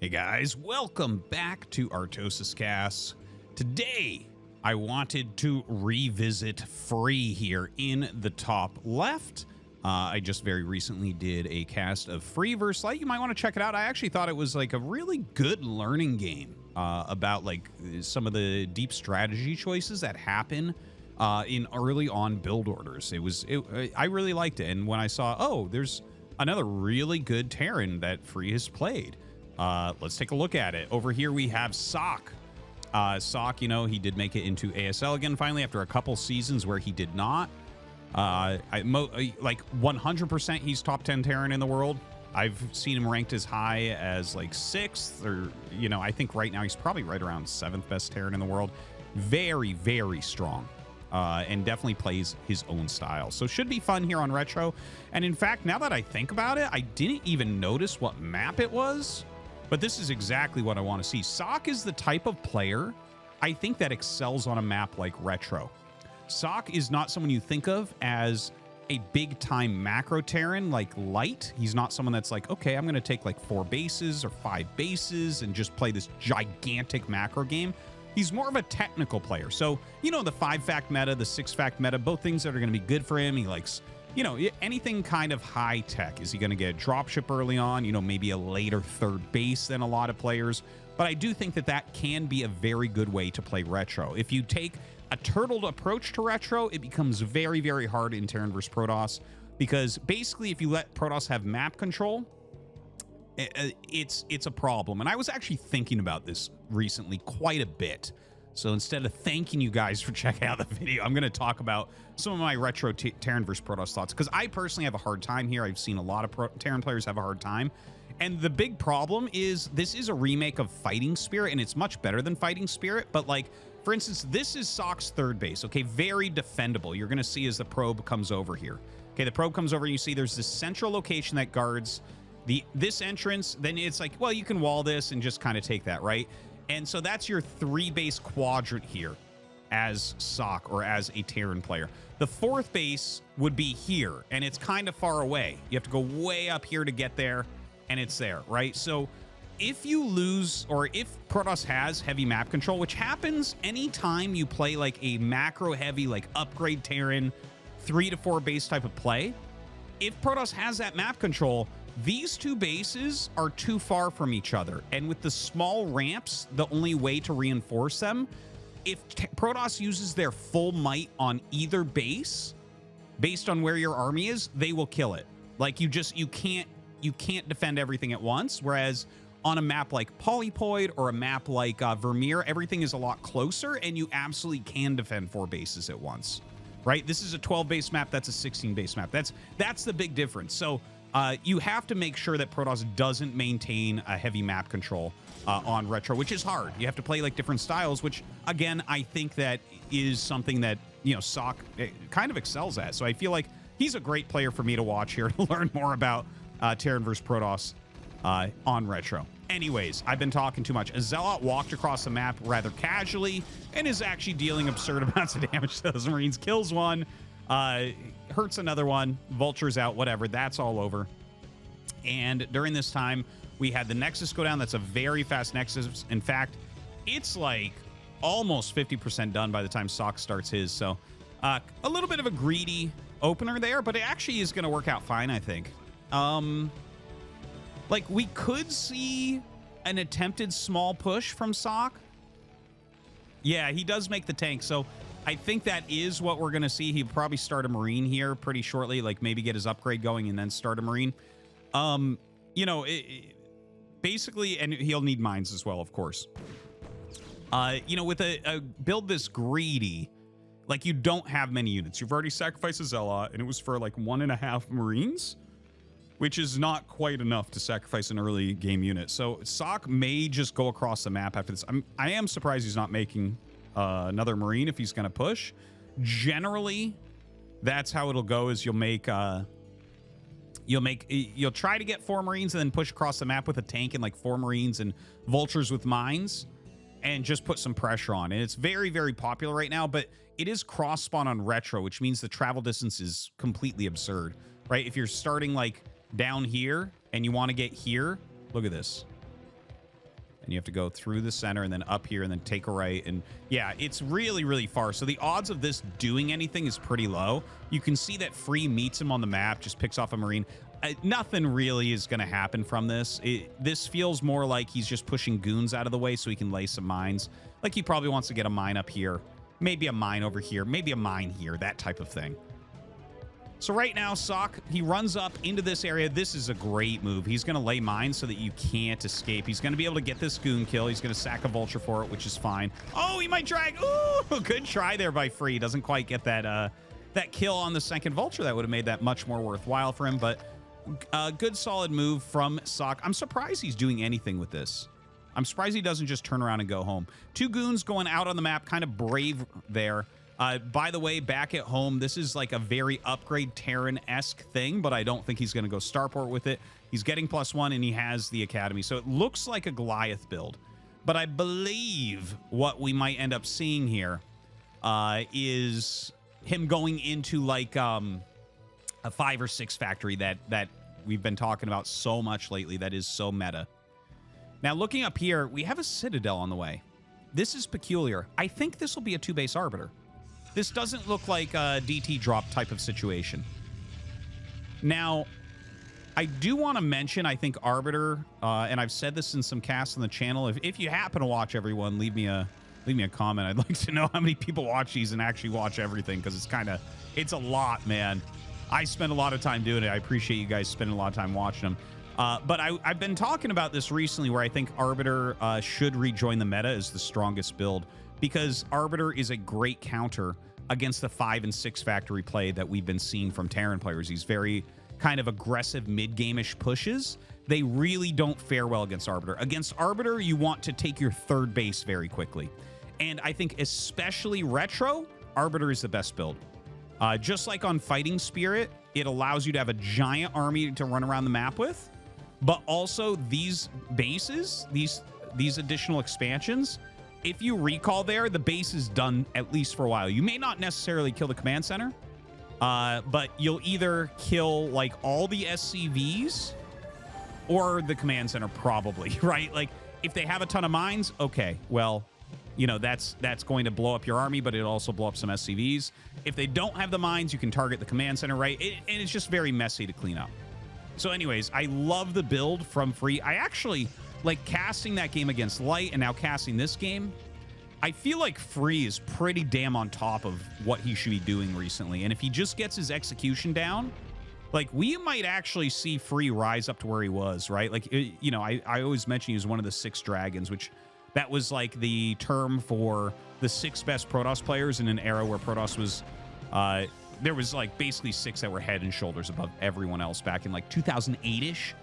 Hey guys, welcome back to ArtosisCasts. Today, I wanted to revisit Free here in the top left. I just very recently did a cast of Free vs. Light. You might want to check it out. I actually thought it was like a really good learning game about like some of the deep strategy choices that happen in early on build orders. I really liked it. And when I saw, oh, there's another really good Terran that Free has played. Let's take a look at it. Over here we have Ssak. Ssak, you know, he did make it into ASL again finally after a couple seasons where he did not. Like 100% he's top 10 Terran in the world. I've seen him ranked as high as like 6th, or, you know, I think right now he's probably right around 7th best Terran in the world. Very, very strong. And definitely plays his own style. So should be fun here on Retro. And in fact, now that I think about it, I didn't even notice what map it was. But this is exactly what I want to see. Ssak is the type of player I think that excels on a map like Retro. Ssak is not someone you think of as a big-time macro Terran like Light. He's not someone that's like, okay, I'm going to take like 4 bases or 5 bases and just play this gigantic macro game. He's more of a technical player. So, you know, the 5-fact meta, the 6-fact meta, both things that are going to be good for him. He likes, you know, anything kind of high tech. Is he going to get a dropship early on? You know, maybe a later third base than a lot of players. But I do think that that can be a very good way to play Retro. If you take a turtled approach to Retro, it becomes very, very hard in Terran vs. Protoss, because basically if you let Protoss have map control, it's a problem. And I was actually thinking about this recently quite a bit. So instead of thanking you guys for checking out the video, I'm going to talk about some of my Retro Terran vs. Protoss thoughts, because I personally have a hard time here. I've seen a lot of Terran players have a hard time. And the big problem is this is a remake of Fighting Spirit, and it's much better than Fighting Spirit. But like, for instance, this is Sakk's third base. Okay, very defendable. You're going to see as the probe comes over here. Okay, the probe comes over and you see there's this central location that guards this entrance. Then it's like, well, you can wall this and just kind of take that, right? And so that's your 3-base quadrant here as Ssak or as a Terran player. The 4th base would be here, and it's kind of far away. You have to go way up here to get there, and it's there, right? So if you lose, or if Protoss has heavy map control, which happens anytime you play like a macro heavy, like upgrade Terran, 3 to 4 base type of play, if Protoss has that map control, these 2 bases are too far from each other. And with the small ramps, the only way to reinforce them, if Protoss uses their full might on either base, based on where your army is, they will kill it. Like you can't defend everything at once. Whereas on a map like Polypoid or a map like Vermeer, everything is a lot closer and you absolutely can defend 4 bases at once, right? This is a 12-base map. That's a 16-base map. That's the big difference. So you have to make sure that Protoss doesn't maintain a heavy map control on Retro, which is hard. You have to play like different styles, which again, I think that is something that, you know, Ssak kind of excels at. So I feel like he's a great player for me to watch here to learn more about Terran vs. Protoss on Retro. Anyways, I've been talking too much. A Zealot walked across the map rather casually and is actually dealing absurd amounts of damage to those Marines. Kills one, hurts another one, vultures out, whatever. That's all over. And during this time, we had the Nexus go down. That's a very fast Nexus. In fact, it's like almost 50% done by the time Ssak starts his. So a little bit of a greedy opener there, but it actually is going to work out fine, I think. Like, we could see an attempted small push from Ssak. Yeah, he does make the tank, so I think that is what we're going to see. He'll probably start a Marine here pretty shortly, like maybe get his upgrade going and then start a Marine. You know, basically, and he'll need mines as well, of course. You know, with a build this greedy, like, you don't have many units. You've already sacrificed a Zealot, and it was for like 1.5 Marines, which is not quite enough to sacrifice an early game unit. So Ssak may just go across the map after this. I am surprised he's not making another Marine if he's going to push. Generally, that's how it'll go. Is you'll try to get 4 Marines and then push across the map with a tank and like 4 Marines and vultures with mines, and just put some pressure on. And it's very, very popular right now, but it is cross spawn on Retro, which means the travel distance is completely absurd, right? If you're starting like down here and you want to get here, look at this. And you have to go through the center and then up here and then take a right. And yeah, it's really, really far. So the odds of this doing anything is pretty low. You can see that Free meets him on the map, just picks off a Marine. Nothing really is going to happen from this. This feels more like he's just pushing goons out of the way so he can lay some mines. Like he probably wants to get a mine up here, maybe a mine over here, maybe a mine here, that type of thing. So right now, Ssak, he runs up into this area. This is a great move. He's going to lay mines so that you can't escape. He's going to be able to get this goon kill. He's going to sack a vulture for it, which is fine. Oh, he might drag. Ooh, good try there by Free. Doesn't quite get that that kill on the second vulture. That would have made that much more worthwhile for him, but good solid move from Ssak. I'm surprised he's doing anything with this. I'm surprised he doesn't just turn around and go home. Two goons going out on the map, kind of brave there. By the way, back at home, this is like a very upgrade Terran-esque thing, but I don't think he's going to go Starport with it. He's getting +1, and he has the Academy, so it looks like a Goliath build. But I believe what we might end up seeing here is him going into like a 5 or 6 factory that we've been talking about so much lately that is so meta. Now, looking up here, we have a Citadel on the way. This is peculiar. I think this will be a 2-base Arbiter. This doesn't look like a DT drop type of situation. Now, I do want to mention, I think Arbiter, and I've said this in some casts on the channel. If you happen to watch everyone, leave me a comment. I'd like to know how many people watch these and actually watch everything, because it's a lot, man. I spend a lot of time doing it. I appreciate you guys spending a lot of time watching them. But I've been talking about this recently, where I think Arbiter should rejoin the meta as the strongest build, because Arbiter is a great counter against the 5 and 6 factory play that we've been seeing from Terran players. These very kind of aggressive mid-game-ish pushes, they really don't fare well against Arbiter. Against Arbiter, you want to take your 3rd base very quickly. And I think especially retro, Arbiter is the best build. Just like on Fighting Spirit, it allows you to have a giant army to run around the map with, but also these bases, these additional expansions, if you recall there, the base is done at least for a while. You may not necessarily kill the command center, but you'll either kill like all the SCVs or the command center probably, right? Like if they have a ton of mines, okay, well, you know, that's going to blow up your army, but it'll also blow up some SCVs. If they don't have the mines, you can target the command center, right? And it's just very messy to clean up. So anyways, I love the build from Free. I actually like casting that game against Light and now casting this game. I feel like Free is pretty damn on top of what he should be doing recently. And if he just gets his execution down, like we might actually see Free rise up to where he was, right? Like, you know, I always mention he was one of the 6 dragons, which that was like the term for the 6 best Protoss players in an era where Protoss was, there was like basically 6 that were head and shoulders above everyone else back in like 2008-ish.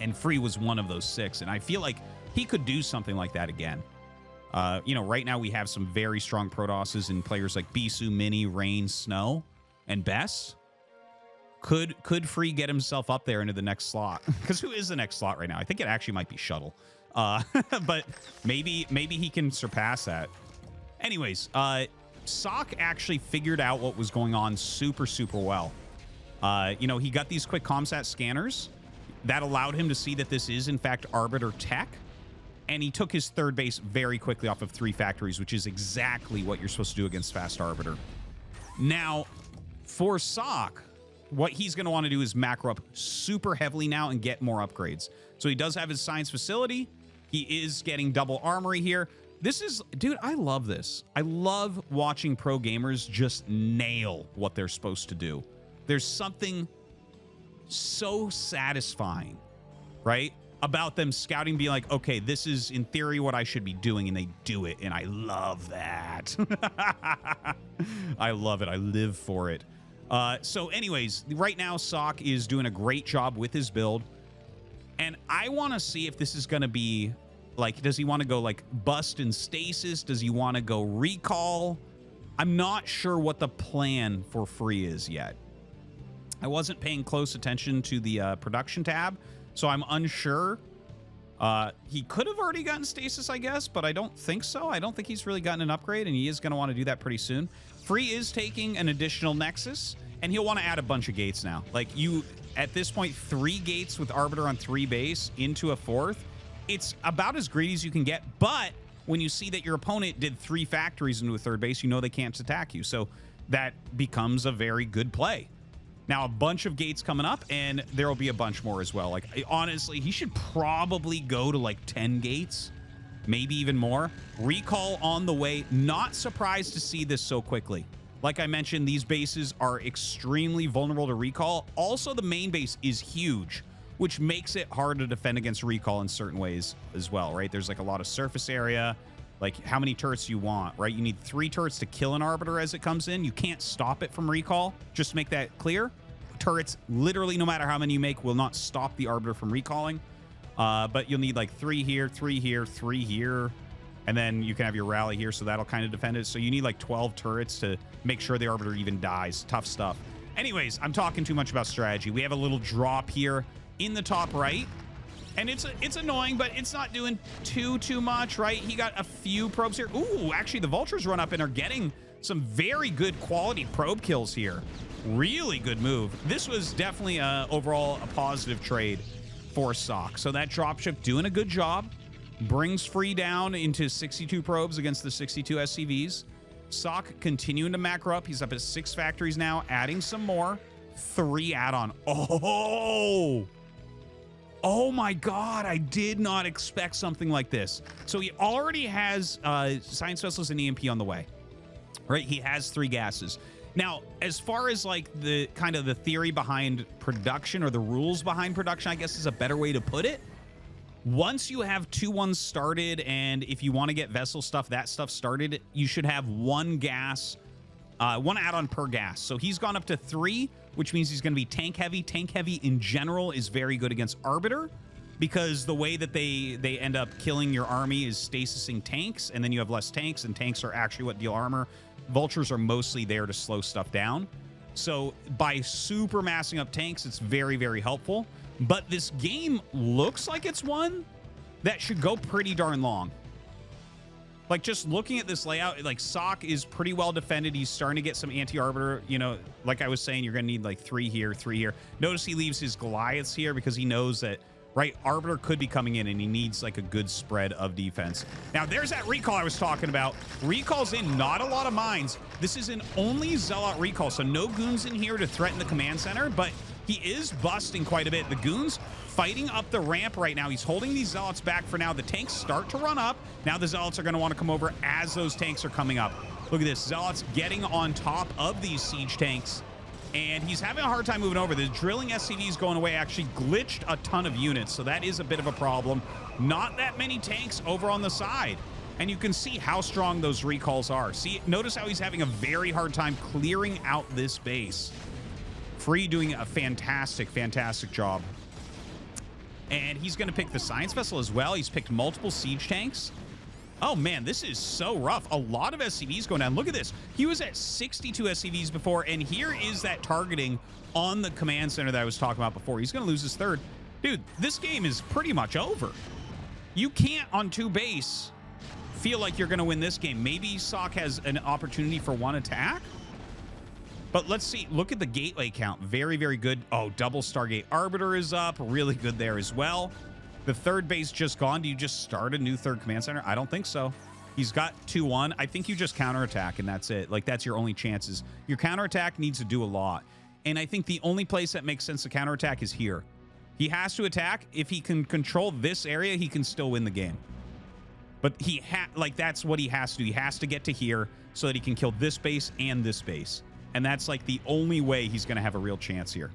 And Free was one of those 6. And I feel like he could do something like that again. You know, right now we have some very strong Protosses and players like Bisu, Mini, Rain, Snow, and Bess. Could Free get himself up there into the next slot? Because who is the next slot right now? I think it actually might be Shuttle. But maybe he can surpass that. Anyways, Ssak actually figured out what was going on super, super well. You know, he got these quick ComSat scanners that allowed him to see that this is, in fact, Arbiter tech. And he took his 3rd base very quickly off of 3 factories, which is exactly what you're supposed to do against fast Arbiter. Now, for Ssak, what he's going to want to do is macro up super heavily now and get more upgrades. So he does have his science facility. He is getting double armory here. This is, dude, I love this. I love watching pro gamers just nail what they're supposed to do. There's something so satisfying, right, about them scouting, being like, okay, this is in theory what I should be doing, and they do it, and I love that. I love it. I live for it. So anyways, right now Ssak is doing a great job with his build, and I want to see if this is going to be like, does he want to go like bust and stasis? Does he want to go recall? I'm not sure what the plan for Free is yet. I wasn't paying close attention to the production tab, so I'm unsure. He could have already gotten stasis, I guess, but I don't think so. I don't think he's really gotten an upgrade, and he is going to want to do that pretty soon. Free is taking an additional Nexus, and he'll want to add a bunch of gates now. Like, you, at this point, 3 gates with Arbiter on 3 base into a 4th it's about as greedy as you can get. But when you see that your opponent did 3 factories into a third base, you know they can't attack you. So that becomes a very good play. Now, a bunch of gates coming up, and there will be a bunch more as well. Like, honestly, he should probably go to like 10 gates, maybe even more. Recall on the way. Not surprised to see this so quickly. Like I mentioned, these bases are extremely vulnerable to recall. Also, the main base is huge, which makes it hard to defend against recall in certain ways as well, right? There's like a lot of surface area. Like, how many turrets you want, right? You need 3 turrets to kill an Arbiter as it comes in. You can't stop it from recall. Just to make that clear. Turrets, literally, no matter how many you make, will not stop the Arbiter from recalling. But you'll need like 3 here, 3 here, 3 here. And then you can have your rally here, so that'll kind of defend it. So you need like 12 turrets to make sure the Arbiter even dies. Tough stuff. Anyways, I'm talking too much about strategy. We have a little drop here in the top right. And it's annoying, but it's not doing too much, right? He got a few probes here. Ooh, actually, the Vultures run up and are getting some very good quality probe kills here. Really good move. This was definitely overall a positive trade for Ssak. So that dropship doing a good job. Brings Free down into 62 probes against the 62 SCVs. Ssak continuing to macro up. He's up at 6 factories now, adding some more. 3 add-on. Oh my God, I did not expect something like this. So he already has Science Vessels and EMP on the way, right? He has 3 gases. Now, as far as like the kind of the theory behind production, or the rules behind production, I guess is a better way to put it. Once you have 2-1s started, and if you want to get vessel stuff, that stuff started, you should have 1 gas, 1 add-on per gas. So he's gone up to 3, which means he's going to be tank heavy. Tank heavy in general is very good against Arbiter, because the way that they end up killing your army is stasising tanks, and then you have less tanks, and tanks are actually what deal armor. Vultures are mostly there to slow stuff down. So by super massing up tanks, it's very, very helpful. But this game looks like it's one that should go pretty darn long. Like, just looking at this layout, like, Ssak is pretty well defended. He's starting to get some anti-Arbiter. You know, like I was saying, you're going to need like 3 here, 3 here. Notice he leaves his Goliaths here because he knows that, right, Arbiter could be coming in, and he needs like a good spread of defense. Now, there's that recall I was talking about. Recall's in, not a lot of mines. This is an only Zealot recall, so no goons in here to threaten the command center, but he is busting quite a bit. The goons fighting up the ramp right now. He's holding these Zealots back for now. The tanks start to run up. Now the Zealots are going to want to come over as those tanks are coming up. Look at this. Zealots getting on top of these siege tanks, and he's having a hard time moving over. The drilling SCVs going away actually glitched a ton of units, so that is a bit of a problem. Not that many tanks over on the side, and you can see how strong those recalls are. See, notice how he's having a very hard time clearing out this base. Free doing a fantastic job. And he's going to pick the Science Vessel as well. He's picked multiple siege tanks. Oh, man, this is so rough. A lot of SCVs going down. Look at this. He was at 62 SCVs before, and here is that targeting on the command center that I was talking about before. He's going to lose his 3rd. Dude, this game is pretty much over. You can't, on 2 base, feel like you're going to win this game. Maybe Ssak has an opportunity for 1 attack. But let's see. Look at the gateway count. Very, very good. Oh, double Stargate Arbiter is up. Really good there as well. The 3rd base just gone. Do you just start a new 3rd command center? I don't think so. He's got 2-1. I think you just counterattack, and that's it. Like, that's your only chances. Your counterattack needs to do a lot. And I think the only place that makes sense to counterattack is here. He has to attack. If he can control this area, he can still win the game. But that's what he has to do. He has to get to here so that he can kill this base and this base. And that's like the only way he's going to have a real chance here.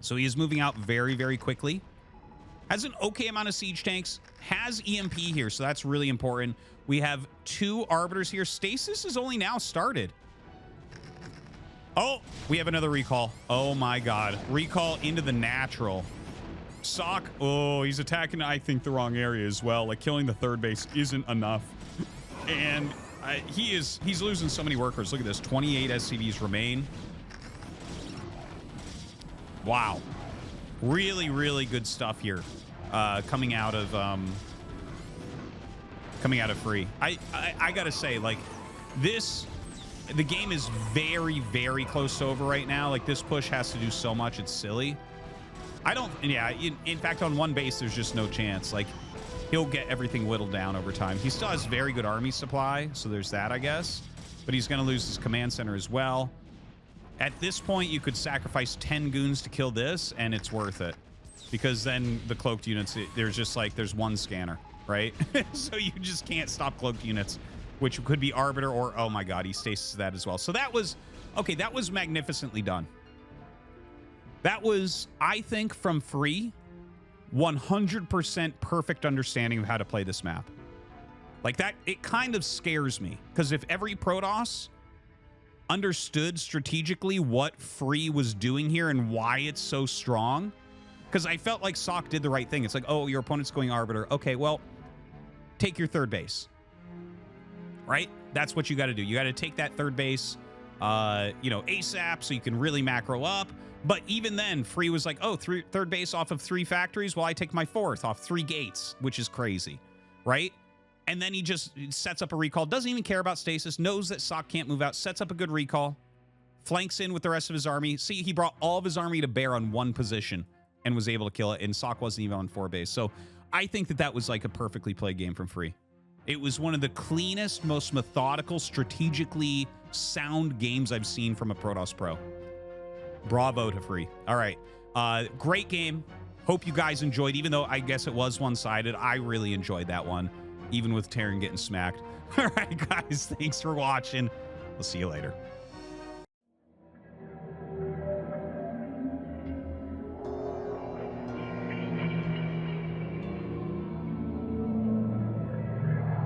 So he is moving out very, very quickly. Has an okay amount of siege tanks. Has EMP here, so that's really important. We have 2 Arbiters here. Stasis is only now started. Oh, we have another recall. Oh my God. Recall into the natural. Ssak, oh, he's attacking, I think, the wrong area as well. Like, killing the 3rd base isn't enough. And he's losing so many workers. Look at this. 28 SCVs remain. Wow. Really, really good stuff here. Coming out of Free. I gotta say, like, the game is very, very close to over right now. Like, this push has to do so much, it's silly. In fact, on 1 base, there's just no chance. Like, he'll get everything whittled down over time. He still has very good army supply, so there's that, I guess. But he's going to lose his command center as well. At this point, you could sacrifice 10 goons to kill this, and it's worth it. Because then the cloaked units, there's just like, there's one scanner, right? So you just can't stop cloaked units, which could be Arbiter or, oh my god, he stasis that as well. So that was, okay, that was magnificently done. That was, I think, from free, 100% perfect understanding of how to play this map. Like that, it kind of scares me. Because if every Protoss understood strategically what free was doing here and why it's so strong, because I felt like Ssak did the right thing. It's like, oh, your opponent's going Arbiter. Okay, well, take your third base. Right? That's what you got to do. You got to take that third base, you know, ASAP so you can really macro up. But even then, free was like, oh, third base off of 3 factories. Well, I take my 4th off 3 gates, which is crazy. Right? And then he just sets up a recall. Doesn't even care about stasis. Knows that Ssak can't move out. Sets up a good recall. Flanks in with the rest of his army. See, he brought all of his army to bear on one position and was able to kill it. And Ssak wasn't even on 4 base. So I think that that was like a perfectly played game from free. It was one of the cleanest, most methodical, strategically sound games I've seen from a Protoss Pro. Bravo to free. All right. Great game. Hope you guys enjoyed, even though I guess it was one-sided. I really enjoyed that one, even with Terran getting smacked. All right, guys. Thanks for watching. We'll see you later.